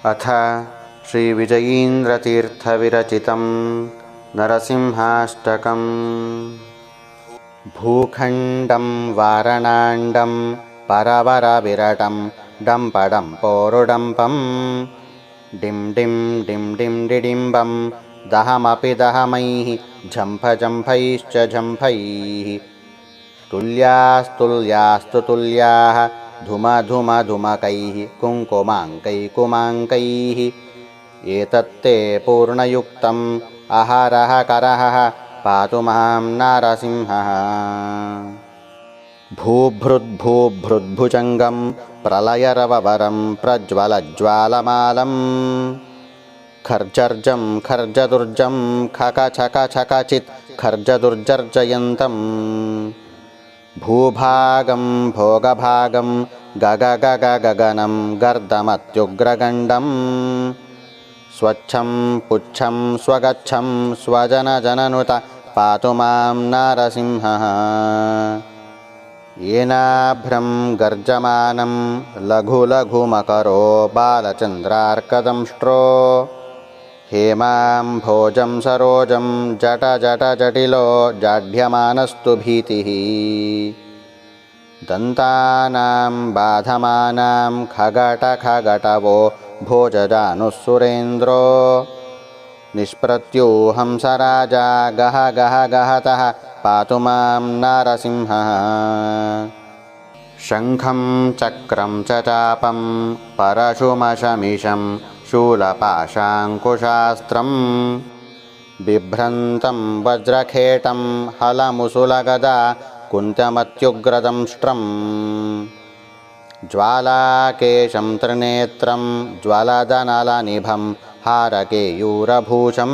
अथ श्रीविजयीन्द्रतीर्थविरचितं नरसिंहाष्टकम्। भूखण्डं वारणाण्डं परवरविरटं डम्पडम्पोरुडम्पं डिं डिं डिं डिं डिडिम्बं दहमपि दहमैः झम्पझम्पैश्च झम्पैः तुल्यास्तुल्यास्तु तुल्याः धुमधुमधुमकैः कुङ्कुमाङ्कैकुमाङ्कैः एतत्ते पूर्णयुक्तम् अहरः करहः पातु मां नारसिंहः। भूभृद्भूभृद्भुजङ्गं प्रलयरववरं प्रज्वलज्वालमालं खर्जर्जं खर्जदुर्जं खकछकछकचित् खर्जदुर्जर्जयन्तम् भूभागं भोगभागं गगगगगगनं गर्दमत्युग्रगण्डं स्वच्छं पुच्छं स्वगच्छं स्वजनजननुत पातु मां नारसिंहः। येनाभ्रं गर्जमानं लघुलघुमकरो बालचन्द्रार्कदंष्ट्रो हेमां भोजं सरोजं जटजटजटिलो जाढ्यमानस्तु भीतिः दन्तानां बाधमानां खगटखगटवो भोजजानुः सुरेन्द्रो निष्प्रत्यूहंसराजा गह गह गहतः पातु मां नारसिंहः। शङ्खं चक्रं च चापं परशुमशमिषं शूलपाशाङ्कुशास्त्रं बिभ्रन्तं वज्रखेटं हलमुसुलगदा कुन्तमत्युग्रदंष्ट्रं ज्वालाकेशं त्रिनेत्रं ज्वलदनलनिभं हारकेयूरभूषं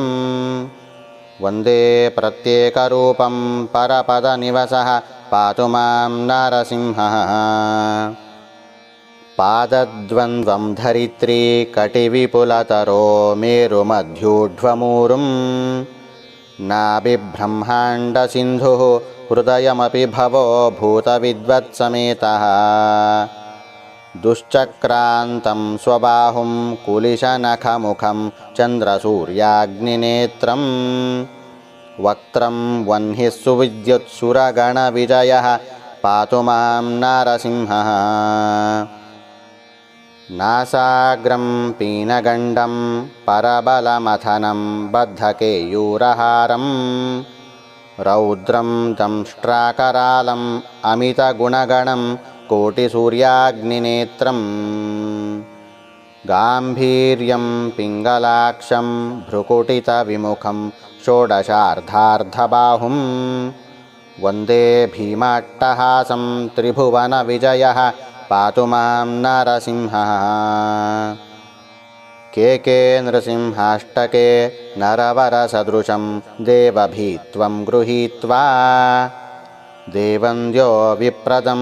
वन्दे प्रत्येकरूपं परपदनिवसः पातु मां नारसिंहः। पादद्वन्द्वं धरित्री कटिविपुलतरो मेरुमध्यूढ्वमूरुं नाभिब्रह्माण्डसिन्धुः हृदयमपि भवो भूतविद्वत्समेतः दुश्चक्रान्तं स्वबाहुं कुलिशनखमुखं चन्द्रसूर्याग्निनेत्रं वक्त्रं वह्निः सुविद्युत्सुरगणविजयः पातु मां नारसिंहः। नासाग्रं पीनगण्डं परबलमथनं बद्धकेयूरहारं रौद्रं दंष्ट्राकरालम् अमितगुणगणं कोटिसूर्याग्निनेत्रं गाम्भीर्यं पिङ्गलाक्षं भ्रुकुटितविमुखं षोडशार्धार्धबाहुं वन्दे भीमाट्टहासं त्रिभुवनविजयः पातु मां नारसिंहः। के नृसिंहाष्टके नरवरसदृशं देवभीत्वं गृहीत्वा देवन्द्यो विप्रदं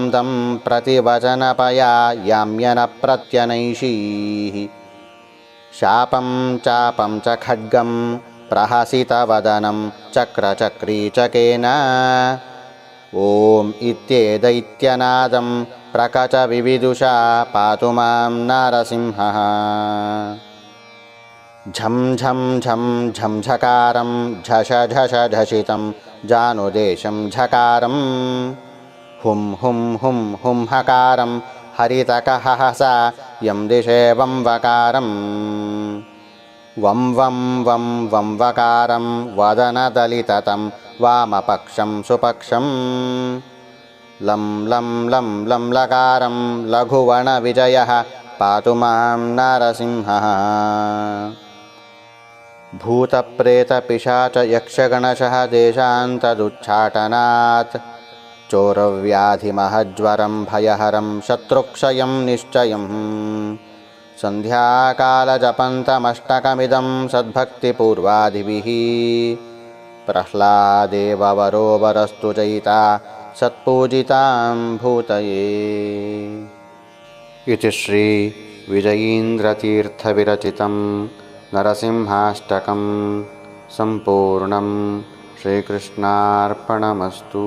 प्रतिवचनपया याम्यनप्रत्यनैषीः शापं चापं च खड्गं प्रहसितवदनं चक्रचक्रीचकेन ॐ इत्येदैत्यनादं प्रकचविविदुषा पातु मां नारसिंहः। झं झं झं झंझकारं झष झष झषितं जानुदेशं झकारं हुं हुं हुं हुं हकारं हरितकहसा यं दिशे वं वकारं वं वं वं वं वकारं वदनदलिततं वामपक्षं सुपक्षं लं लं लं लं लकारं लघुवणविजयः पातु मां नारसिंहः। भूतप्रेतपिशाचयक्षगणशः देशान्तदुच्चाटनात् चोरव्याधिमहज्वरं भयहरं शत्रुक्षयं निश्चयं सन्ध्याकालजपन्तमष्टकमिदं सद्भक्तिपूर्वादिभिः प्रह्लादेववरो वरस्तु जयिता सत्पूजितां भूतये। इति श्री विजयीन्द्रतीर्थविरचितं नरसिंहाष्टकं सम्पूर्णं। श्रीकृष्णार्पणमस्तु।